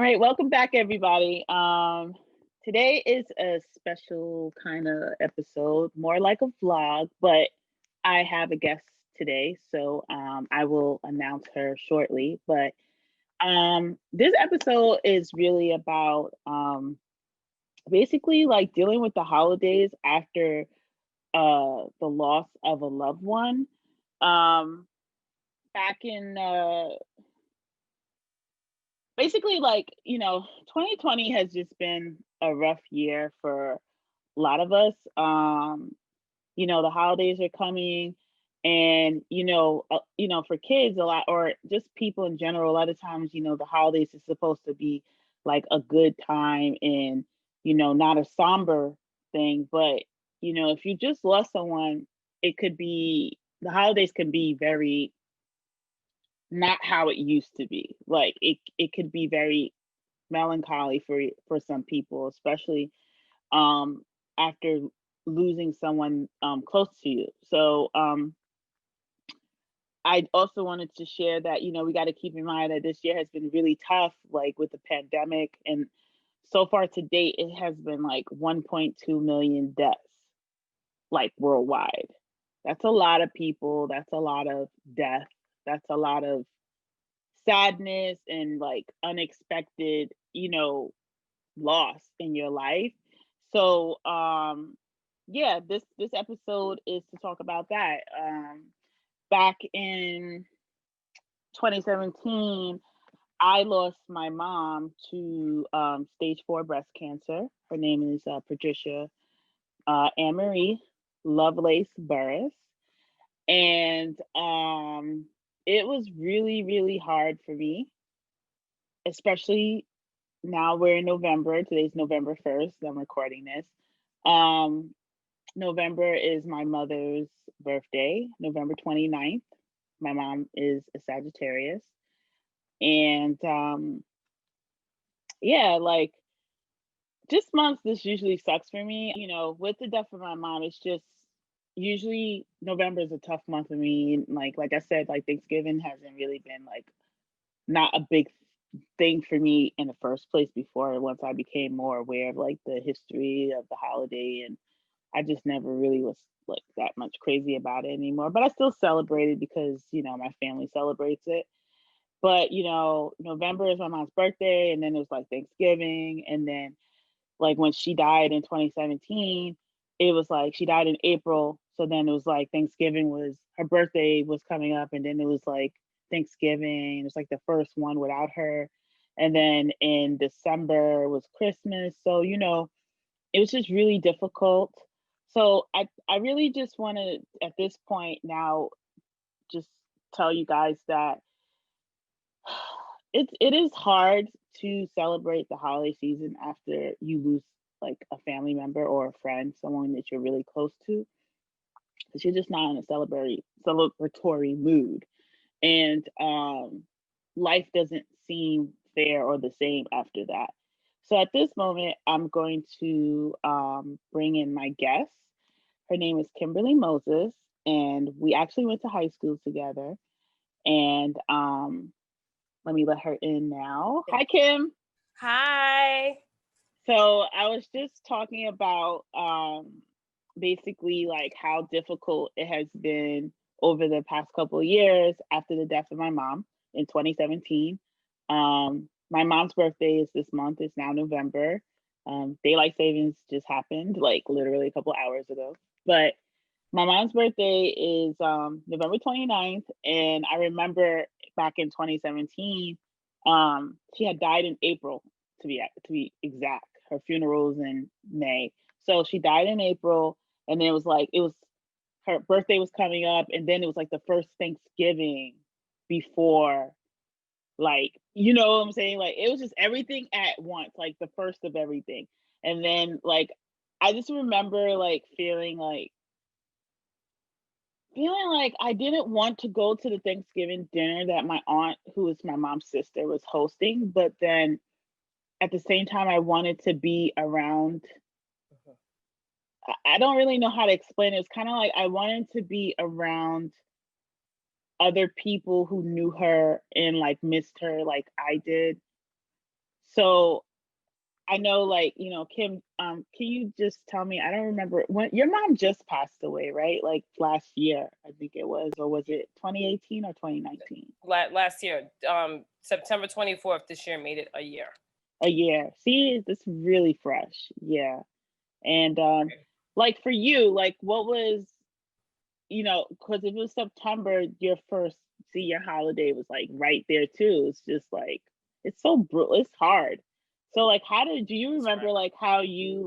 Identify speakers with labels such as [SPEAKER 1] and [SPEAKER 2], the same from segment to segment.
[SPEAKER 1] All right, welcome back, everybody. Today is a special kind of episode, more like a vlog, but I have a guest today, so I will announce her shortly. But this episode is really about basically like dealing with the holidays after the loss of a loved one. Um, Back in basically, 2020 has just been a rough year for a lot of us. The holidays are coming, and for kids a lot, or just people in general, a lot of times, the holidays is supposed to be like a good time, and not a somber thing. But if you just lost someone, it could be the holidays can be very not how it used to be. Like it could be very melancholy for some people, especially um after losing someone close to you. So I also wanted to share that we got to keep in mind that this year has been really tough, like with the pandemic, and so far to date it has been like 1.2 million deaths, like worldwide. That's a lot of people, that's a lot of death, that's a lot of sadness and like unexpected loss in your life. So yeah, this episode is to talk about that. Back in 2017, I lost my mom to stage 4 breast cancer. Her name is Patricia Anne Marie Lovelace Burris. And it was really, really hard for me, especially now we're in November. Today's November 1st. I'm recording this. Um, November is my mother's birthday, November 29th. My mom is a Sagittarius. And yeah, like just months, this usually sucks for me. With the death of my mom, it's just usually November is a tough month for me. Like I said, like Thanksgiving hasn't really been like not a big thing for me in the first place before once I became more aware of like the history of the holiday, and I just never really was like that much crazy about it anymore. But I still celebrate it because my family celebrates it. But November is my mom's birthday, and then it was like Thanksgiving, and then like when she died in 2017, it was like she died in April. So then it was like Thanksgiving was her birthday was coming up, and then it was like Thanksgiving. It was like the first one without her. And then in December was Christmas. So, it was just really difficult. So I really just want to at this point now just tell you guys that it is hard to celebrate the holiday season after you lose like a family member or a friend, someone that you're really close to, because you're just not in a celebratory mood, and life doesn't seem fair or the same after that. So at this moment, I'm going to bring in my guest. Her name is Kimberly Moses, and we actually went to high school together. And let me let her in now. Hi, Kim.
[SPEAKER 2] Hi.
[SPEAKER 1] So I was just talking about basically like how difficult it has been over the past couple of years after the death of my mom in 2017. My mom's birthday is this month. It's now November. Daylight savings just happened like literally a couple hours ago. But my mom's birthday is November 29th. And I remember back in 2017, she had died in April, to be exact. Her funeral's in May. So she died in April, and then it was her birthday was coming up, and then it was like the first Thanksgiving before, like, you know what I'm saying? Like it was just everything at once, like the first of everything. And then like I just remember like feeling like I didn't want to go to the Thanksgiving dinner that my aunt, who is my mom's sister, was hosting, but then at the same time I wanted to be around. I don't really know how to explain it. It's kind of like I wanted to be around other people who knew her and like missed her like I did. So I know, like, Kim, can you just tell me, I don't remember when your mom just passed away, right? Like last year, I think it was, or was it 2018 or 2019?
[SPEAKER 2] Last year, September 24th this year made it a year.
[SPEAKER 1] A year. See, it's really fresh. Yeah. And like for you, like what was, because if it was September, your first senior holiday was like right there too. It's just like it's so brutal. It's hard. So like, do you
[SPEAKER 2] That's
[SPEAKER 1] remember
[SPEAKER 2] right.
[SPEAKER 1] like how you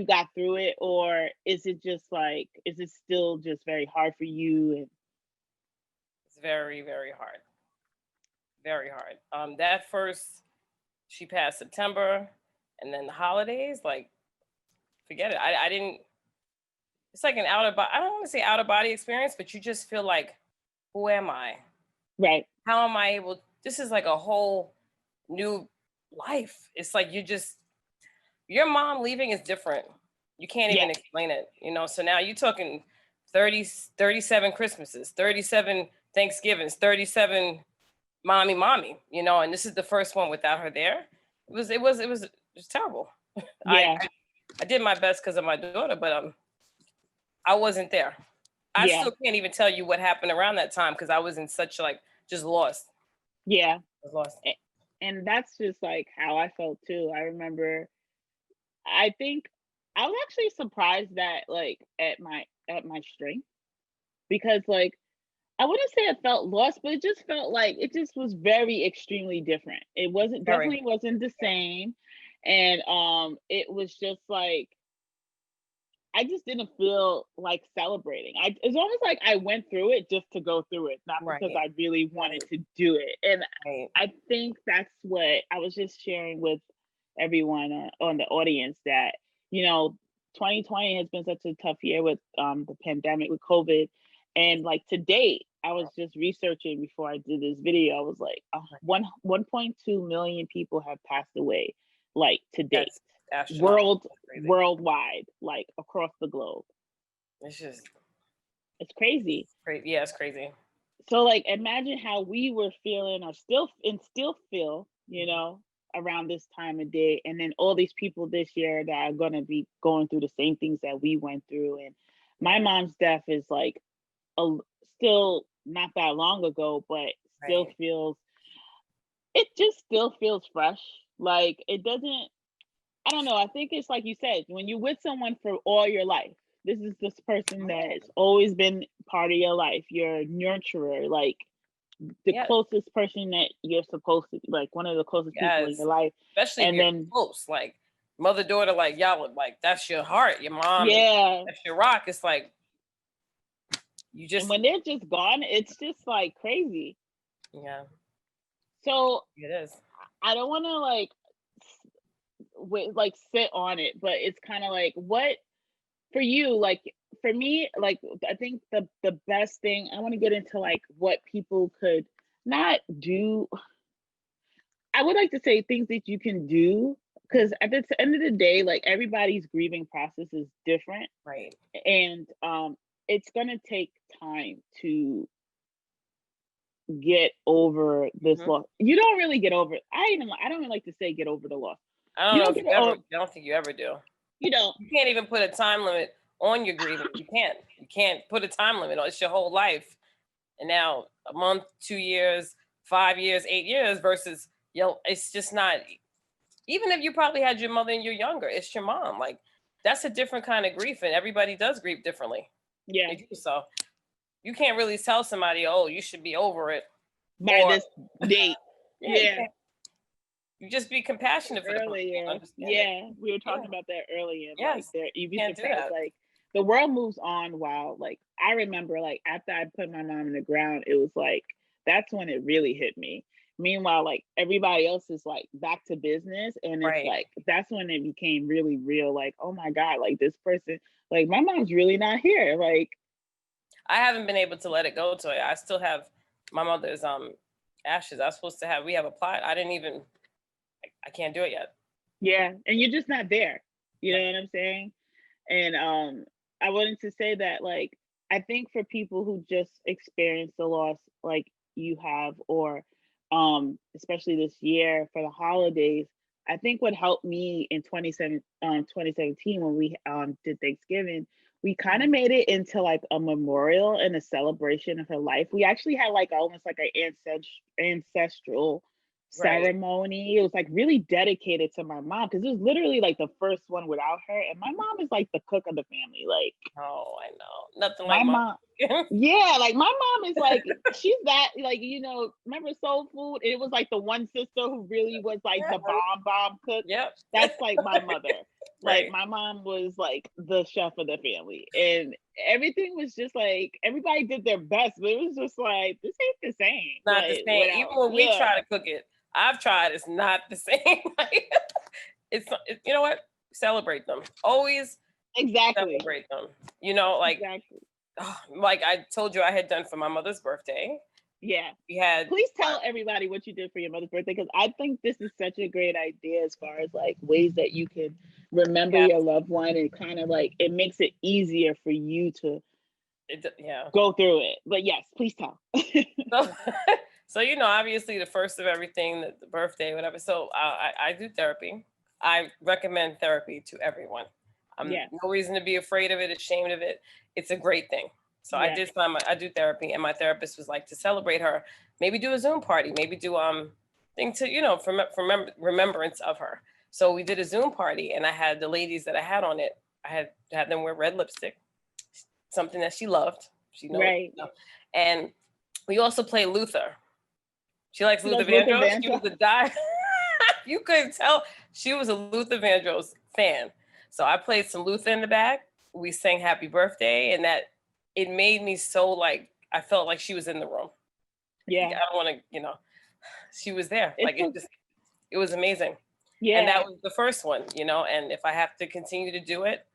[SPEAKER 1] got through it, or is it just like is it still just very hard for you? And
[SPEAKER 2] It's very, very hard. Very hard. That first, she passed September, and then the holidays, like, forget it. I didn't. It's like an out of body. I don't want to say out of body experience, but you just feel like, who am I?
[SPEAKER 1] right,
[SPEAKER 2] How am I able? This is like a whole new life. It's like your mom leaving is different. You can't
[SPEAKER 1] yeah,
[SPEAKER 2] even explain it, So now you're talking 37 Christmases, 37 Thanksgivings, 37 mommy, and this is the first one without her there. It was terrible. I
[SPEAKER 1] yeah,
[SPEAKER 2] I, I did my best because of my daughter, but I wasn't there. I
[SPEAKER 1] yeah,
[SPEAKER 2] still can't even tell you what happened around that time because I was in such like just lost.
[SPEAKER 1] yeah.
[SPEAKER 2] I was lost.
[SPEAKER 1] And that's just like how I felt too. I remember, I think I was actually surprised that like at my strength, because like I wouldn't say it felt lost, but it just felt like it just was very extremely different. It wasn't
[SPEAKER 2] Very.
[SPEAKER 1] definitely wasn't the same. And it was just like I just didn't feel like celebrating. It's almost like I went through it just to go through it, not because
[SPEAKER 2] Right.
[SPEAKER 1] I really wanted
[SPEAKER 2] Right.
[SPEAKER 1] to do it. And
[SPEAKER 2] Right.
[SPEAKER 1] I think that's what I was just sharing with everyone on the audience, that, you know, 2020 has been such a tough year with the pandemic, with COVID. And like to date, I was just researching before I did this video. I was like, 1.2 million people have passed away, like to date,
[SPEAKER 2] That's astronomical. That's crazy.
[SPEAKER 1] worldwide, like across the globe.
[SPEAKER 2] It's just
[SPEAKER 1] It's crazy.
[SPEAKER 2] crazy. Yeah, it's crazy.
[SPEAKER 1] So like imagine how we were feeling, or still feel, around this time of day, and then all these people this year that are going to be going through the same things that we went through. And my
[SPEAKER 2] Yeah.
[SPEAKER 1] mom's death is like a, still not that long ago, but still
[SPEAKER 2] Right.
[SPEAKER 1] feels it just still feels fresh. Like it doesn't, I don't know. I think it's like you said, when you're with someone for all your life, this person that's always been part of your life, your nurturer, like the
[SPEAKER 2] Yeah.
[SPEAKER 1] closest person that you're supposed to, like one of the closest people in
[SPEAKER 2] Yes.
[SPEAKER 1] your life.
[SPEAKER 2] Especially if
[SPEAKER 1] And
[SPEAKER 2] you're
[SPEAKER 1] then,
[SPEAKER 2] close, like mother daughter, like y'all, like that's your heart, your mom, and
[SPEAKER 1] yeah.
[SPEAKER 2] that's your rock. It's like you
[SPEAKER 1] And
[SPEAKER 2] just,
[SPEAKER 1] when they're just gone, it's just like crazy.
[SPEAKER 2] yeah,
[SPEAKER 1] So
[SPEAKER 2] it is.
[SPEAKER 1] I don't want to like sit on it, but it's kind of like, what for you, like for me, like I think the best thing, I want to get into like what people could not do. I would like to say things that you can do, because at the end of the day, like everybody's grieving process is different.
[SPEAKER 2] Right.
[SPEAKER 1] And it's going to take time to get over this
[SPEAKER 2] Mhm.
[SPEAKER 1] loss. You don't really get over it. I don't even like to say get over the loss.
[SPEAKER 2] I don't
[SPEAKER 1] You
[SPEAKER 2] know
[SPEAKER 1] don't
[SPEAKER 2] if
[SPEAKER 1] get
[SPEAKER 2] you ever.
[SPEAKER 1] over,
[SPEAKER 2] I don't think you ever do.
[SPEAKER 1] you don't.
[SPEAKER 2] You can't even put a time limit on your grieving. You can't. You can't put a time limit on. It's your whole life. And now a month, 2 years, 5 years, 8 years versus it's just not. Even if you probably had your mother and you're younger, it's your mom. Like that's a different kind of grief, and everybody does grieve differently.
[SPEAKER 1] Yeah,
[SPEAKER 2] They do. So you can't really tell somebody, oh, you should be over it,
[SPEAKER 1] by
[SPEAKER 2] or
[SPEAKER 1] this date.
[SPEAKER 2] yeah, you
[SPEAKER 1] Yeah.
[SPEAKER 2] can't. You just be compassionate for the person and
[SPEAKER 1] Earlier,
[SPEAKER 2] understand it.
[SPEAKER 1] yeah, we were
[SPEAKER 2] Yeah.
[SPEAKER 1] talking about that earlier. Like
[SPEAKER 2] Yes.
[SPEAKER 1] there, you'd be
[SPEAKER 2] Can't do
[SPEAKER 1] surprised.
[SPEAKER 2] that.
[SPEAKER 1] Like the world moves on. While like I remember, like after I put my mom in the ground, it was like that's when it really hit me. Meanwhile, like everybody else is like back to business, and it's
[SPEAKER 2] Right.
[SPEAKER 1] like that's when it became really real. Like, oh my god, like this person, like my mom's really not here. Like,
[SPEAKER 2] I haven't been able to let it go to it. I still have my mother's ashes. I was supposed to have. We have a plot. I didn't even. I can't do it yet.
[SPEAKER 1] yeah, and you're just not there. You know what I'm saying? And I wanted to say that like I think for people who just experience the loss like you have, or especially this year for the holidays. I think what helped me in 2017 when we did Thanksgiving, we kind of
[SPEAKER 2] Mhm.
[SPEAKER 1] made it into like a memorial and a celebration of her life. We actually had like almost like an ancestral
[SPEAKER 2] Right.
[SPEAKER 1] ceremony. It was like really dedicated to my mom because it was literally like the first one without her. And my mom is like the cook of the family. Like
[SPEAKER 2] Oh, I know. Nothing like
[SPEAKER 1] my
[SPEAKER 2] mom.
[SPEAKER 1] mom, yeah, like my mom is like she's that like remember Soul Food? It was like the one sister who really was like the
[SPEAKER 2] Yeah.
[SPEAKER 1] bomb cook.
[SPEAKER 2] Yep.
[SPEAKER 1] That's like my mother. Like
[SPEAKER 2] Right.
[SPEAKER 1] my mom was like the chef of the family, and everything was just like everybody did their best, but it was just like this ain't the same.
[SPEAKER 2] Not the
[SPEAKER 1] Like
[SPEAKER 2] same. Even
[SPEAKER 1] without,
[SPEAKER 2] when we
[SPEAKER 1] yeah,
[SPEAKER 2] try to cook it, I've tried. It's not the same. Like, you know what? Celebrate them. Always
[SPEAKER 1] exactly,
[SPEAKER 2] celebrate them. You know,
[SPEAKER 1] exactly,
[SPEAKER 2] like I told you, I had done for my mother's birthday.
[SPEAKER 1] yeah.
[SPEAKER 2] We had
[SPEAKER 1] Please tell everybody what you did for your mother's birthday because I think this is such a great idea as far as like ways that you can remember
[SPEAKER 2] yeah,
[SPEAKER 1] your loved one and kind of like it makes it easier for you to
[SPEAKER 2] yeah.
[SPEAKER 1] go through it. But yes, please tell.
[SPEAKER 2] So, so obviously the first of everything, the birthday, whatever. So I do therapy. I recommend therapy to everyone.
[SPEAKER 1] Yes,
[SPEAKER 2] No reason to be afraid of it, ashamed of it. It's a great thing. So
[SPEAKER 1] yes,
[SPEAKER 2] I do therapy, and my therapist was like to celebrate her, maybe do a Zoom party, maybe do thing to for remembrance of her. So we did a Zoom party, and I had the ladies that I had on it. I had them wear red lipstick, something that she loved. She knows,
[SPEAKER 1] right.
[SPEAKER 2] and we also play Luther. She likes
[SPEAKER 1] She
[SPEAKER 2] Luther
[SPEAKER 1] loves Luther
[SPEAKER 2] Vandross. She
[SPEAKER 1] Vandross.
[SPEAKER 2] was a die. You couldn't tell she was a Luther Vandross fan. So I played some Luther in the back. We sang Happy Birthday, and that it made me so like I felt like she was in the room. I
[SPEAKER 1] Yeah,
[SPEAKER 2] don't want to, she was there.
[SPEAKER 1] it's
[SPEAKER 2] Like
[SPEAKER 1] a,
[SPEAKER 2] it was amazing. And
[SPEAKER 1] yeah.
[SPEAKER 2] that was the first one, and if I have to continue to do it,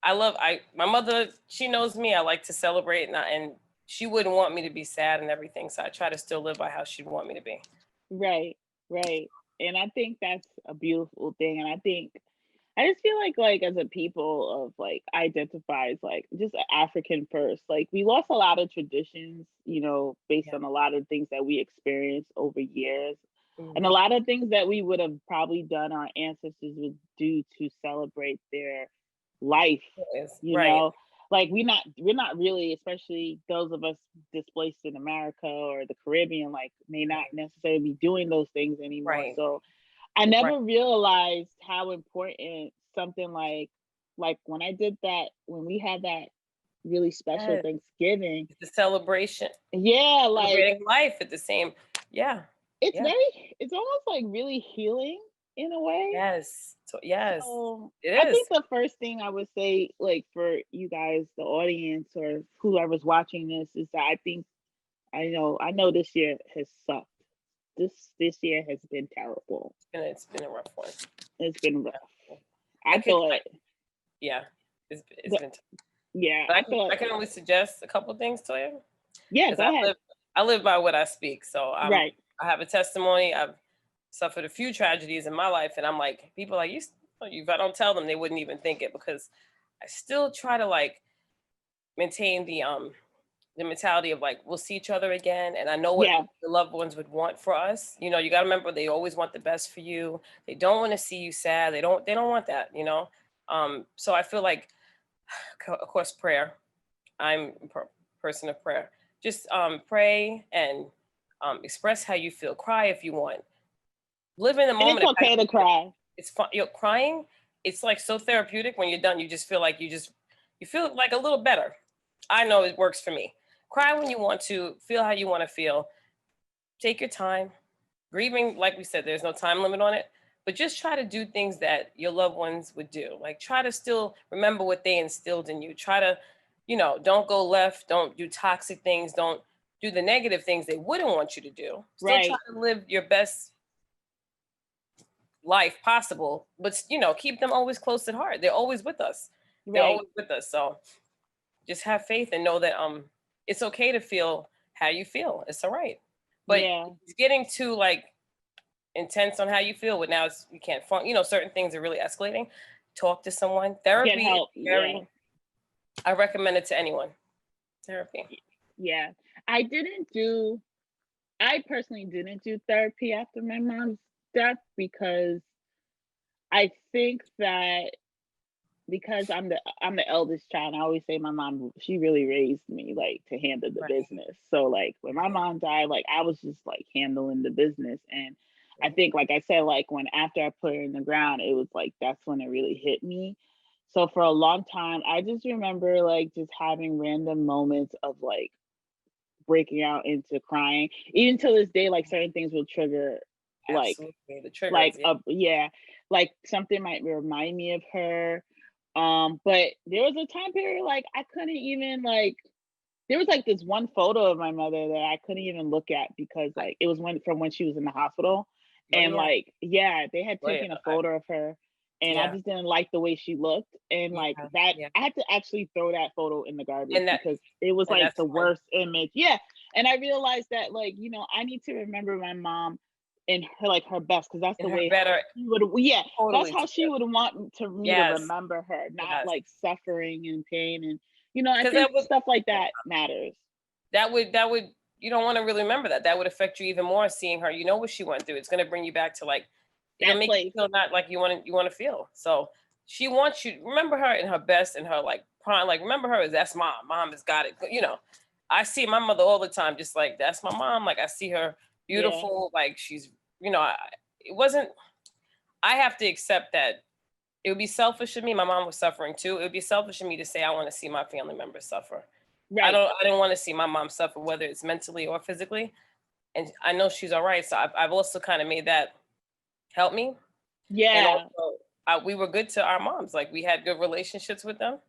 [SPEAKER 2] my mother, she knows me. I like to celebrate, and she wouldn't want me to be sad and everything. So I try to still live by how she'd want me to be.
[SPEAKER 1] Right, right. And I think that's a beautiful thing. And I think I just feel like as a people of like identifies like just African first, like we lost a lot of traditions, based
[SPEAKER 2] Yeah.
[SPEAKER 1] on a lot of things that we experienced over years. And a
[SPEAKER 2] Mhm.
[SPEAKER 1] lot of things that we would have probably done our ancestors would do to celebrate their life,
[SPEAKER 2] Yes.
[SPEAKER 1] you
[SPEAKER 2] Right.
[SPEAKER 1] know. Like we're not really, especially those of us displaced in America or the Caribbean, like may not
[SPEAKER 2] Right.
[SPEAKER 1] necessarily be doing those things anymore.
[SPEAKER 2] Right.
[SPEAKER 1] So I
[SPEAKER 2] Right.
[SPEAKER 1] never realized how important something like when I did that, when we had that really special
[SPEAKER 2] Yes.
[SPEAKER 1] Thanksgiving.
[SPEAKER 2] It's a celebration,
[SPEAKER 1] Yeah, like
[SPEAKER 2] celebrating life at the same. Yeah. Yeah.
[SPEAKER 1] it's almost like really healing in a way.
[SPEAKER 2] Yes. So, yes,
[SPEAKER 1] So
[SPEAKER 2] it
[SPEAKER 1] I
[SPEAKER 2] is.
[SPEAKER 1] think the first thing I would say, like for you guys, the audience or whoever's watching this, is that I know this year has sucked. This year has been terrible.
[SPEAKER 2] It's been a rough one.
[SPEAKER 1] It's been rough.
[SPEAKER 2] Yeah. I
[SPEAKER 1] I
[SPEAKER 2] could,
[SPEAKER 1] feel
[SPEAKER 2] I,
[SPEAKER 1] it.
[SPEAKER 2] yeah, it's
[SPEAKER 1] The,
[SPEAKER 2] been.
[SPEAKER 1] yeah,
[SPEAKER 2] But
[SPEAKER 1] I feel
[SPEAKER 2] I
[SPEAKER 1] it.
[SPEAKER 2] can only suggest a couple things to you
[SPEAKER 1] Yeah,
[SPEAKER 2] because
[SPEAKER 1] go ahead.
[SPEAKER 2] I live by what I speak. So
[SPEAKER 1] Right.
[SPEAKER 2] I have a testimony. I've suffered a few tragedies in my life, and I'm like people like you. If I don't tell them, they wouldn't even think it because I still try to like maintain the mentality of like we'll see each other again, and I know what
[SPEAKER 1] Yeah.
[SPEAKER 2] the loved ones would want for us. You got to remember they always want the best for you. They don't want to see you sad. They don't want that. So I feel like of course prayer. I'm a person of prayer. Just pray and express how you feel. Cry if you want. Live in the
[SPEAKER 1] And it's
[SPEAKER 2] moment of how
[SPEAKER 1] okay to
[SPEAKER 2] you feel.
[SPEAKER 1] cry.
[SPEAKER 2] It's fun. Crying. It's like so therapeutic. When you're done, you just feel like you feel like a little better. I know it works for me. Cry when you want to. Feel how you want to feel. Take your time. Grieving, like we said, there's no time limit on it. But just try to do things that your loved ones would do. Like try to still remember what they instilled in you. Try to, don't go left. Don't do toxic things. Don't do the negative things they wouldn't want you to do. Still try
[SPEAKER 1] Right.
[SPEAKER 2] to live your best life possible, but keep them always close at heart. They're always with us. They're
[SPEAKER 1] Right.
[SPEAKER 2] always with us. So just have faith and know that it's okay to feel how you feel. It's all right. But
[SPEAKER 1] Yeah.
[SPEAKER 2] it's getting too like intense on how you feel, but now you can't certain things are really escalating. Talk to someone.
[SPEAKER 1] Get
[SPEAKER 2] Therapy is
[SPEAKER 1] help. Yeah.
[SPEAKER 2] I recommend it to anyone. Therapy.
[SPEAKER 1] Yeah. I didn't do I personally didn't do therapy after my mom's death because I think that because I'm the eldest child, I always say my mom, she really raised me like to handle the
[SPEAKER 2] Right.
[SPEAKER 1] business. So like when my
[SPEAKER 2] Right.
[SPEAKER 1] mom died, like I was just like handling the business. And I
[SPEAKER 2] Right.
[SPEAKER 1] think like I said, like when after I put her in the ground, it was like that's when it really hit me. So for a long time, I just remember like just having random moments of like breaking out into crying. Even to this day, like certain things will trigger like
[SPEAKER 2] Absolutely. The triggers. Yeah.
[SPEAKER 1] yeah, like something might remind me of her. But there was a time period like I couldn't even like there was like this one photo of my mother that I couldn't even look at because
[SPEAKER 2] I,
[SPEAKER 1] like it was when she was in the hospital.
[SPEAKER 2] oh
[SPEAKER 1] And
[SPEAKER 2] yeah.
[SPEAKER 1] like yeah, they had
[SPEAKER 2] Oh yeah.
[SPEAKER 1] taken a photo of her and I
[SPEAKER 2] Yeah.
[SPEAKER 1] just didn't like the way she looked. And
[SPEAKER 2] Yeah.
[SPEAKER 1] like that
[SPEAKER 2] Yeah.
[SPEAKER 1] I had to actually throw that photo in the garbage
[SPEAKER 2] And that
[SPEAKER 1] because it was
[SPEAKER 2] and
[SPEAKER 1] like
[SPEAKER 2] that's
[SPEAKER 1] the
[SPEAKER 2] fine.
[SPEAKER 1] worst image. Yeah. And I realized that like, I need to remember my mom in her like her best because that's
[SPEAKER 2] And
[SPEAKER 1] the
[SPEAKER 2] her
[SPEAKER 1] way
[SPEAKER 2] better
[SPEAKER 1] she would yeah, that's
[SPEAKER 2] totally
[SPEAKER 1] how she
[SPEAKER 2] together.
[SPEAKER 1] would want to me to
[SPEAKER 2] Yes.
[SPEAKER 1] remember her, not
[SPEAKER 2] Yes.
[SPEAKER 1] like suffering and pain. And I
[SPEAKER 2] Because
[SPEAKER 1] think
[SPEAKER 2] that would
[SPEAKER 1] stuff like
[SPEAKER 2] yeah.
[SPEAKER 1] that matters.
[SPEAKER 2] That would you don't want to really remember that. That would affect you even more seeing her. You know what she went through. It's gonna bring you back to like it'll
[SPEAKER 1] That
[SPEAKER 2] make you
[SPEAKER 1] place.
[SPEAKER 2] feel not like you want to feel. So she wants you remember her in her best and her like prime, like remember her as that's mom. Mom has got it. I see my mother all the time, just like that's my mom. Like I see her
[SPEAKER 1] Yeah.
[SPEAKER 2] beautiful, like she's it wasn't I have to accept that it would be selfish of me. My mom was suffering too. It would be selfish of me to say I want to see my family members suffer.
[SPEAKER 1] Right.
[SPEAKER 2] I didn't want to see my mom suffer, whether it's mentally or physically. And I know she's all right. So I've also kind of made that help me. And
[SPEAKER 1] Yeah.
[SPEAKER 2] also, we were good to our moms. Like we had good relationships with them.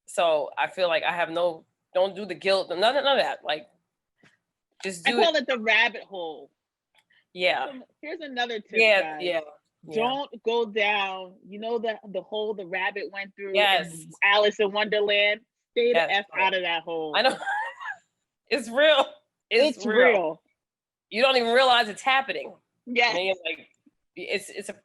[SPEAKER 2] So I feel like I have don't do the guilt, none of that. Like just
[SPEAKER 1] I
[SPEAKER 2] do it.
[SPEAKER 1] call it the rabbit hole.
[SPEAKER 2] Yeah.
[SPEAKER 1] Here's another tip,
[SPEAKER 2] Yeah.
[SPEAKER 1] guys.
[SPEAKER 2] Yeah. Yeah.
[SPEAKER 1] Don't go down, the hole the rabbit went through
[SPEAKER 2] Yes.
[SPEAKER 1] in Alice in Wonderland. Stay the
[SPEAKER 2] Yes.
[SPEAKER 1] F
[SPEAKER 2] Right.
[SPEAKER 1] out of that
[SPEAKER 2] I
[SPEAKER 1] hole.
[SPEAKER 2] know. It's real. It's
[SPEAKER 1] It's
[SPEAKER 2] real.
[SPEAKER 1] real.
[SPEAKER 2] You don't even realize it's happening. And
[SPEAKER 1] Yes.
[SPEAKER 2] then you're like, it's a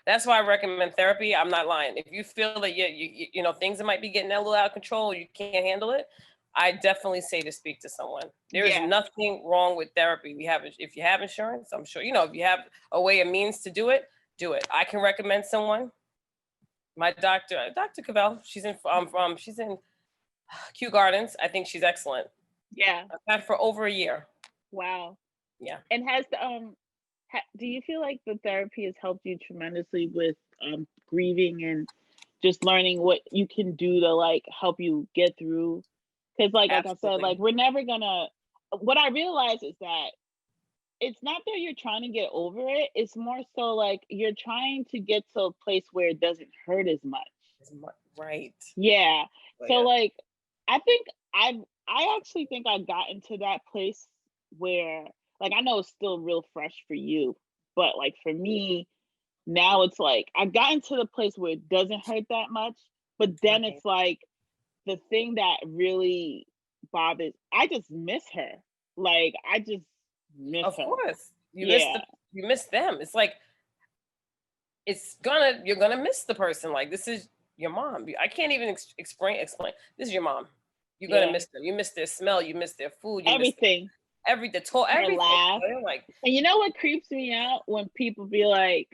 [SPEAKER 2] that's why I recommend therapy. I'm not lying. If you feel that things that might be getting a little out of control, you can't handle it, I definitely say to speak to someone. There is
[SPEAKER 1] Yeah.
[SPEAKER 2] nothing wrong with therapy. If you have insurance, I'm sure if you have a way, a means to do it, do it. I can recommend someone. My doctor, Dr. Cavell, she's in Kew Gardens. I think she's excellent.
[SPEAKER 1] Yeah.
[SPEAKER 2] I've had for over a year.
[SPEAKER 1] Wow.
[SPEAKER 2] Yeah.
[SPEAKER 1] And has the do you feel like the therapy has helped you tremendously with grieving and just learning what you can do to like help you get through? Because like I said,
[SPEAKER 2] Absolutely.
[SPEAKER 1] like we're never gonna. What I realize is that it's not that you're trying to get over it. It's more so like you're trying to get to a place where it doesn't hurt as much.
[SPEAKER 2] Right.
[SPEAKER 1] Yeah.
[SPEAKER 2] Oh,
[SPEAKER 1] So
[SPEAKER 2] yeah.
[SPEAKER 1] like I think I actually think I got into that place where like I know it's still real fresh for you, but like for me now it's like I've gotten to the place where it doesn't hurt that much, but then
[SPEAKER 2] Right.
[SPEAKER 1] it's like the thing that really bothers I just miss her. Like I just miss
[SPEAKER 2] Of
[SPEAKER 1] her.
[SPEAKER 2] course.
[SPEAKER 1] Yeah.
[SPEAKER 2] You miss them. It's like you're gonna miss the person. Like this is your mom. I can't even explain. This is your mom. You're gonna
[SPEAKER 1] Yeah.
[SPEAKER 2] miss them. You miss their smell. You miss their food. You miss
[SPEAKER 1] Everything. Her
[SPEAKER 2] everything.
[SPEAKER 1] laugh.
[SPEAKER 2] You're like
[SPEAKER 1] And you know what creeps me out when people be like,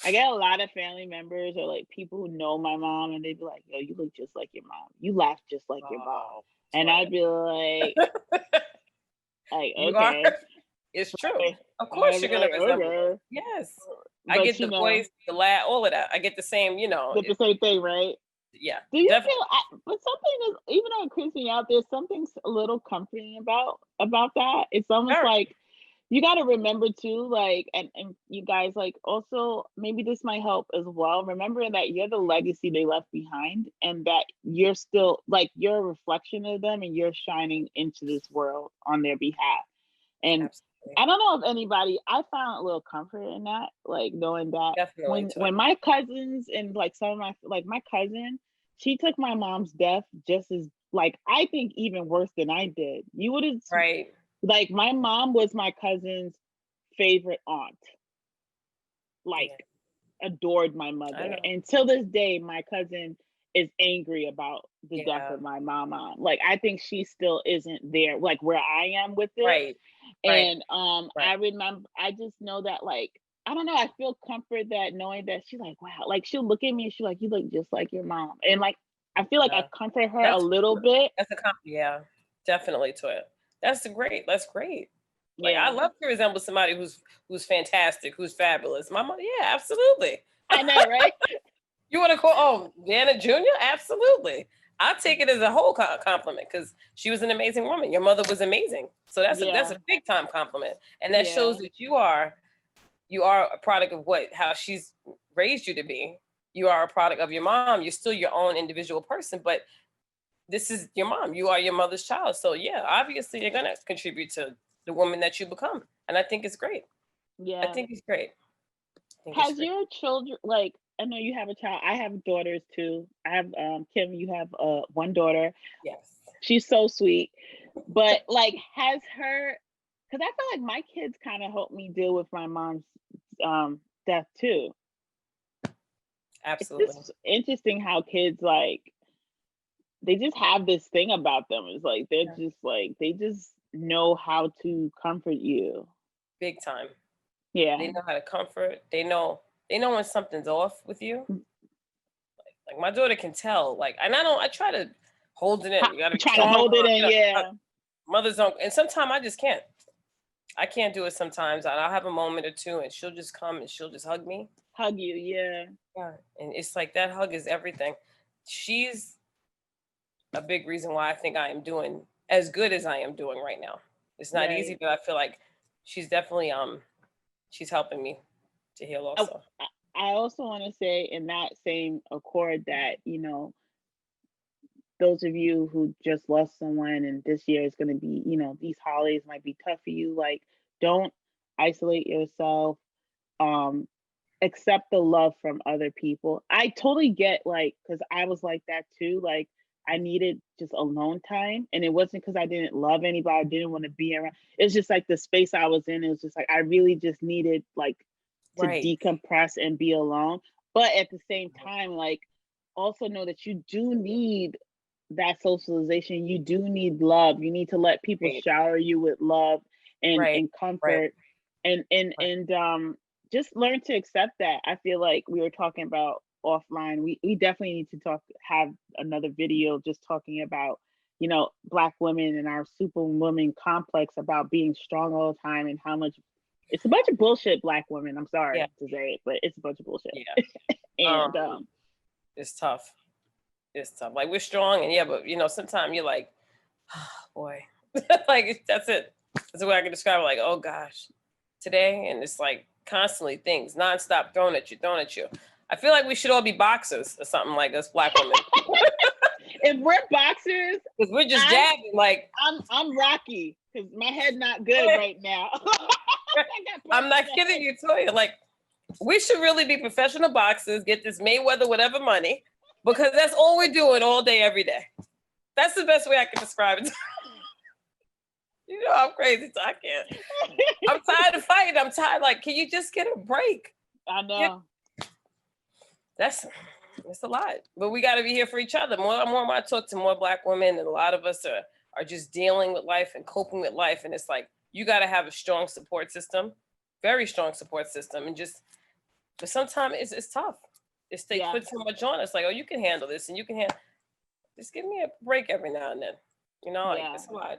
[SPEAKER 1] I get a lot of family members or like people who know my mom and they be like, yo, you look just like your mom. You laugh just like your mom.
[SPEAKER 2] oh,
[SPEAKER 1] And
[SPEAKER 2] Toya.
[SPEAKER 1] I'd be like,
[SPEAKER 2] You are.
[SPEAKER 1] okay.
[SPEAKER 2] It's true.
[SPEAKER 1] Like,
[SPEAKER 2] Of
[SPEAKER 1] I'd
[SPEAKER 2] course,
[SPEAKER 1] be
[SPEAKER 2] you're gonna
[SPEAKER 1] like,
[SPEAKER 2] resemble them.
[SPEAKER 1] okay.
[SPEAKER 2] Yes, I
[SPEAKER 1] But
[SPEAKER 2] get the voice, the laugh, all of that. I get the same.
[SPEAKER 1] get the same thing, right?
[SPEAKER 2] Yeah,
[SPEAKER 1] Do you
[SPEAKER 2] definitely.
[SPEAKER 1] feel but something is even though it creeps me out, there's something a little comforting about that. It's almost
[SPEAKER 2] Very.
[SPEAKER 1] like you got to remember too, like, and you guys, like, also maybe this might help as well. Remembering that you're the legacy they left behind, and that you're still like you're a reflection of them, and you're shining into this world on their behalf. And
[SPEAKER 2] Absolutely.
[SPEAKER 1] I don't know if anybody, I found a little comfort in that, like knowing that
[SPEAKER 2] Definitely.
[SPEAKER 1] when my cousins and like some of my cousin, she took my mom's death just as like I think even worse than I did. You would have
[SPEAKER 2] Right.
[SPEAKER 1] like my mom was my cousin's favorite aunt, like
[SPEAKER 2] Yeah.
[SPEAKER 1] adored my
[SPEAKER 2] I
[SPEAKER 1] mother.
[SPEAKER 2] know.
[SPEAKER 1] And till this day, my cousin is angry about the death
[SPEAKER 2] Yeah.
[SPEAKER 1] of my mama. Like I think she still isn't there, like where I am with it.
[SPEAKER 2] Right. Right.
[SPEAKER 1] And
[SPEAKER 2] Right.
[SPEAKER 1] I remember, I just know that, like, I don't know, I feel comfort that knowing that she's like, wow, like she'll look at me and she's like, you look just like your mom. And like I feel like I
[SPEAKER 2] Yeah.
[SPEAKER 1] comfort her a
[SPEAKER 2] That's
[SPEAKER 1] little bit.
[SPEAKER 2] that's a yeah, definitely to it. That's great. That's great. Like I
[SPEAKER 1] Yeah.
[SPEAKER 2] love to resemble somebody who's fantastic, who's fabulous. My mom, yeah, absolutely.
[SPEAKER 1] I know, right?
[SPEAKER 2] You want to call Jana Jr.? Absolutely. I take it as a whole compliment because she was an amazing woman. Your mother was amazing, so that's
[SPEAKER 1] Yeah.
[SPEAKER 2] a big time compliment, and that
[SPEAKER 1] Yeah.
[SPEAKER 2] shows that you are a product of how she's raised you to be. You are a product of your mom. You're still your own individual person, but this is your mom. You are your mother's child. So yeah, obviously you're gonna contribute to the woman that you become. And I think it's great. I
[SPEAKER 1] Yeah.
[SPEAKER 2] think it's great. I think it's
[SPEAKER 1] Has
[SPEAKER 2] great.
[SPEAKER 1] your children, like, I know you have a child. I have daughters too. I have Kim, you have one daughter.
[SPEAKER 2] Yes.
[SPEAKER 1] She's so sweet. But like has her, because I feel like my kids kind of helped me deal with my mom's death too. It's
[SPEAKER 2] Absolutely.
[SPEAKER 1] just interesting how kids, like, they just have this thing about them. It's like they're
[SPEAKER 2] Yeah.
[SPEAKER 1] just like they just know how to comfort you.
[SPEAKER 2] Big time.
[SPEAKER 1] Yeah.
[SPEAKER 2] They know how to comfort. They know when something's off with you. Like my daughter can tell. Like, and I try to hold it in. You gotta be
[SPEAKER 1] Trying to
[SPEAKER 2] strong.
[SPEAKER 1] hold it in, yeah.
[SPEAKER 2] Mothers don't, and sometimes I just can't. I can't do it sometimes. And I'll have a moment or two and she'll just come and she'll just hug me.
[SPEAKER 1] Hug you, yeah.
[SPEAKER 2] Yeah. And it's like that hug is everything. She's a big reason why I think I am doing as good as I am doing right now. It's not easy,
[SPEAKER 1] Right.
[SPEAKER 2] but I feel like she's definitely she's helping me to heal
[SPEAKER 1] I,
[SPEAKER 2] also.
[SPEAKER 1] I also want to say in that same accord that, those of you who just lost someone and this year is going to be, these holidays might be tough for you. Like, don't isolate yourself. Um, accept the love from other people. I totally get, like, because I was like that too. Like, I needed just alone time. And it wasn't because I didn't love anybody, I didn't want to be around. It's just like the space I was in. It was just like I really just needed, like, to
[SPEAKER 2] Right.
[SPEAKER 1] decompress and be alone. But at the same time, like, also know that you do need that socialization. You do need love. You need to let people
[SPEAKER 2] Right.
[SPEAKER 1] shower you with love and
[SPEAKER 2] Right.
[SPEAKER 1] and
[SPEAKER 2] Right.
[SPEAKER 1] comfort, and just learn to accept that. I feel like we were talking about offline. We definitely need to have another video just talking about, Black women and our superwoman complex about being strong all the time and how much it's a bunch of bullshit. Black women, I'm
[SPEAKER 2] Yeah.
[SPEAKER 1] sorry to say it, but it's a bunch of bullshit.
[SPEAKER 2] Yeah.
[SPEAKER 1] And
[SPEAKER 2] It's tough. It's tough. Like we're strong and yeah, but sometimes you're like, oh, boy. Like that's it. That's the way I can describe it. Like, oh gosh, today. And it's like constantly things nonstop thrown at you, thrown at you. I feel like we should all be boxers or something like us Black women.
[SPEAKER 1] if we're boxers,
[SPEAKER 2] Because we're just
[SPEAKER 1] I'm
[SPEAKER 2] jabbing. Like
[SPEAKER 1] I'm Rocky because my head not good right now.
[SPEAKER 2] I'm not kidding you, Toya. Like we should really be professional boxers, get this Mayweather whatever money, because that's all we're doing all day, every day. That's the best way I can describe it. I'm crazy, so I can't. I'm tired of fighting. I'm tired. Like, can you just get a break?
[SPEAKER 1] I know.
[SPEAKER 2] That's a lot. But we got to be here for each other. More and more I talk to more Black women, and a lot of us are just dealing with life and coping with life. And it's like, you got to have a strong support system, very strong support system. And but sometimes it's tough. They put so much on us. Like, oh, you can handle this and you can just give me a break every now and then. Like it's a lot.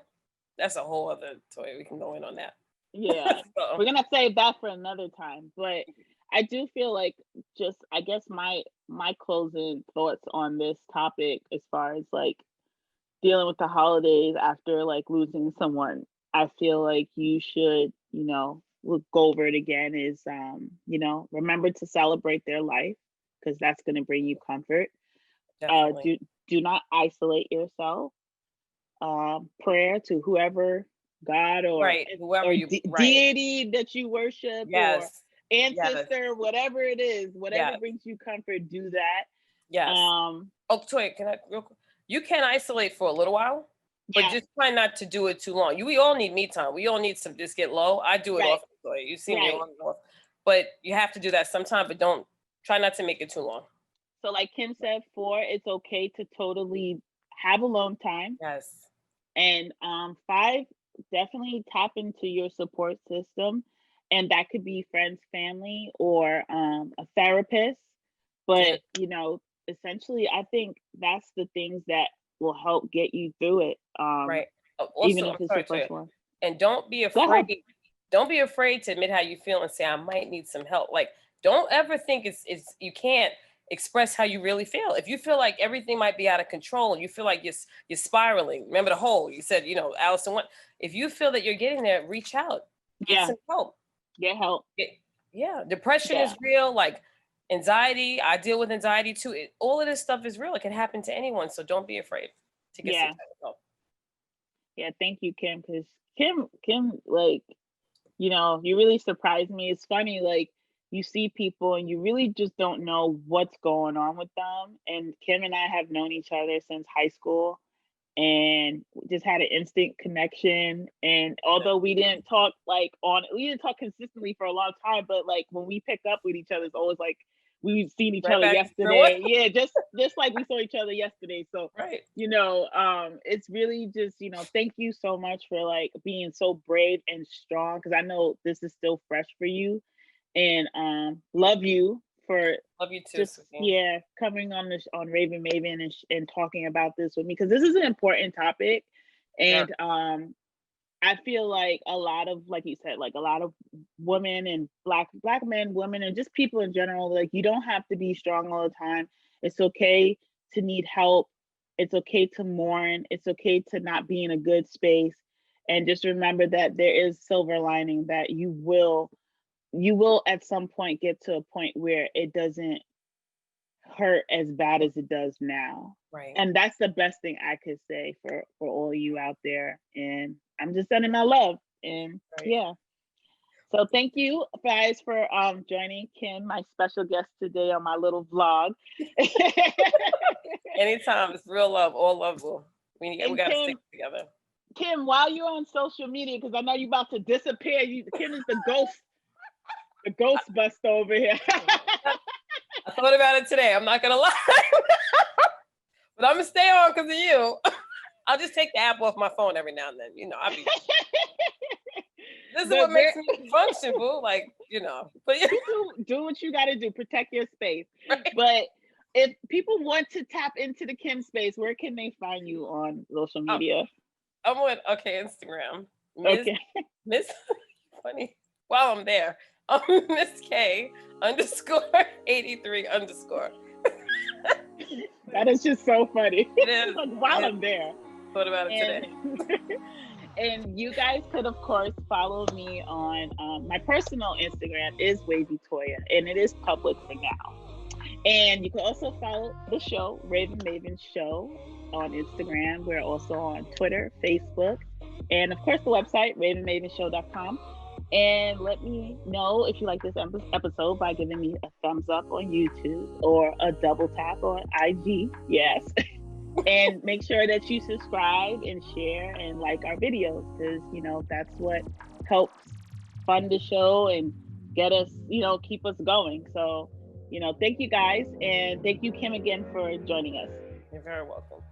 [SPEAKER 2] That's a whole other toy. We can go in on that.
[SPEAKER 1] Yeah.
[SPEAKER 2] So,
[SPEAKER 1] We're gonna save that for another time. But I do feel like, just I guess my closing thoughts on this topic as far as like dealing with the holidays after like losing someone, I feel like you should, we'll go over it again, is remember to celebrate their life because that's gonna bring you comfort.
[SPEAKER 2] definitely.
[SPEAKER 1] Do not isolate yourself. Prayer to whoever, God or
[SPEAKER 2] Right. Whoever you right.
[SPEAKER 1] deity that you worship, or
[SPEAKER 2] Yes.
[SPEAKER 1] ancestor,
[SPEAKER 2] Yes.
[SPEAKER 1] whatever it is, whatever
[SPEAKER 2] Yes.
[SPEAKER 1] brings you comfort, do that.
[SPEAKER 2] Yes. Oh, Toya, can I real quick? You can isolate for a little while, but just try not to do it too long. We all need me time. We all need some just get low. I do it often, Toya. You see me on and off. But you have to do that sometime, but don't try not to make it too long.
[SPEAKER 1] So like Kim said, 4, it's okay to totally have alone time.
[SPEAKER 2] Yes.
[SPEAKER 1] And 5, definitely tap into your support system. And that could be friends, family, or a therapist.
[SPEAKER 2] Yeah,
[SPEAKER 1] But, essentially, I think that's the things that will help get you through it,
[SPEAKER 2] right.
[SPEAKER 1] even
[SPEAKER 2] Also,
[SPEAKER 1] if
[SPEAKER 2] I'm
[SPEAKER 1] it's
[SPEAKER 2] sorry
[SPEAKER 1] your
[SPEAKER 2] to,
[SPEAKER 1] first one.
[SPEAKER 2] and don't be
[SPEAKER 1] Go
[SPEAKER 2] afraid.
[SPEAKER 1] ahead.
[SPEAKER 2] Don't be afraid to admit how you feel and say, I might need some help. Like, don't ever think it's you can't express how you really feel. If you feel like everything might be out of control and you feel like you're spiraling, remember the hole. You said, Allison, what if you feel that you're getting there, reach out, get
[SPEAKER 1] Yeah,
[SPEAKER 2] some help.
[SPEAKER 1] get help.
[SPEAKER 2] Yeah, depression
[SPEAKER 1] Yeah,
[SPEAKER 2] is real. Like anxiety, I deal with anxiety too. All of this stuff is real. It can happen to anyone. So don't be afraid to get some
[SPEAKER 1] yeah,
[SPEAKER 2] type of help.
[SPEAKER 1] yeah. Thank you, Kim, because Kim, like, you really surprised me. It's funny, like, you see people and you really just don't know what's going on with them. And Kim and I have known each other since high school and just had an instant connection. And although we didn't talk consistently for a long time, but like when we pick up with each other, it's always like we've seen each
[SPEAKER 2] Right
[SPEAKER 1] other
[SPEAKER 2] back to square one.
[SPEAKER 1] yesterday. Yeah, just like we saw each other yesterday. So,
[SPEAKER 2] Right.
[SPEAKER 1] it's really just, thank you so much for like being so brave and strong, because I know this is still fresh for you. And love you for
[SPEAKER 2] Love you too,
[SPEAKER 1] just,
[SPEAKER 2] Susie.
[SPEAKER 1] yeah, coming on this on Raven Maven and talking about this with me, because this is an important topic.
[SPEAKER 2] Yeah.
[SPEAKER 1] And I feel like a lot of, like you said, like a lot of women and black men, women, and just people in general, like, you don't have to be strong all the time. It's okay to need help. It's okay to mourn. It's okay to not be in a good space. And just remember that there is silver lining, that you will at some point get to a point where it doesn't hurt as bad as it does now.
[SPEAKER 2] Right.
[SPEAKER 1] And that's the best thing I could say for all you out there. And I'm just sending my love. And
[SPEAKER 2] Right.
[SPEAKER 1] yeah. So thank you guys for joining Kim, my special guest today on my little vlog.
[SPEAKER 2] Anytime, it's real love, all love will. We
[SPEAKER 1] And
[SPEAKER 2] got to stick together.
[SPEAKER 1] Kim, while you're on social media, because I know you're about to disappear, Kim is the ghost buster over here.
[SPEAKER 2] I thought about it today. I'm not gonna lie, but I'm gonna stay on because of you. I'll just take the app off my phone every now and then. I'll be. This is what makes me function, boo. Like, But
[SPEAKER 1] you do what you got to do. Protect your space.
[SPEAKER 2] Right.
[SPEAKER 1] But if people want to tap into the Kim space, where can they find you on social media?
[SPEAKER 2] I'm on Instagram.
[SPEAKER 1] Okay.
[SPEAKER 2] Miss funny. While I'm there, Miss K _83 _.
[SPEAKER 1] That is just so funny.
[SPEAKER 2] It is.
[SPEAKER 1] Like, while I'm there.
[SPEAKER 2] Thought about it today.
[SPEAKER 1] And you guys could, of course, follow me on my personal Instagram is Wavy Toya, and it is public for now. And you can also follow the show, Raven Maven Show, on Instagram. We're also on Twitter, Facebook, and of course the website, ravenmavenshow.com. And let me know if you like this episode by giving me a thumbs up on YouTube or a double tap on IG. Yes. And make sure that you subscribe and share and like our videos, because that's what helps fund the show and get us, keep us going. So, thank you guys, and thank you, Kim, again for joining us.
[SPEAKER 2] You're very welcome.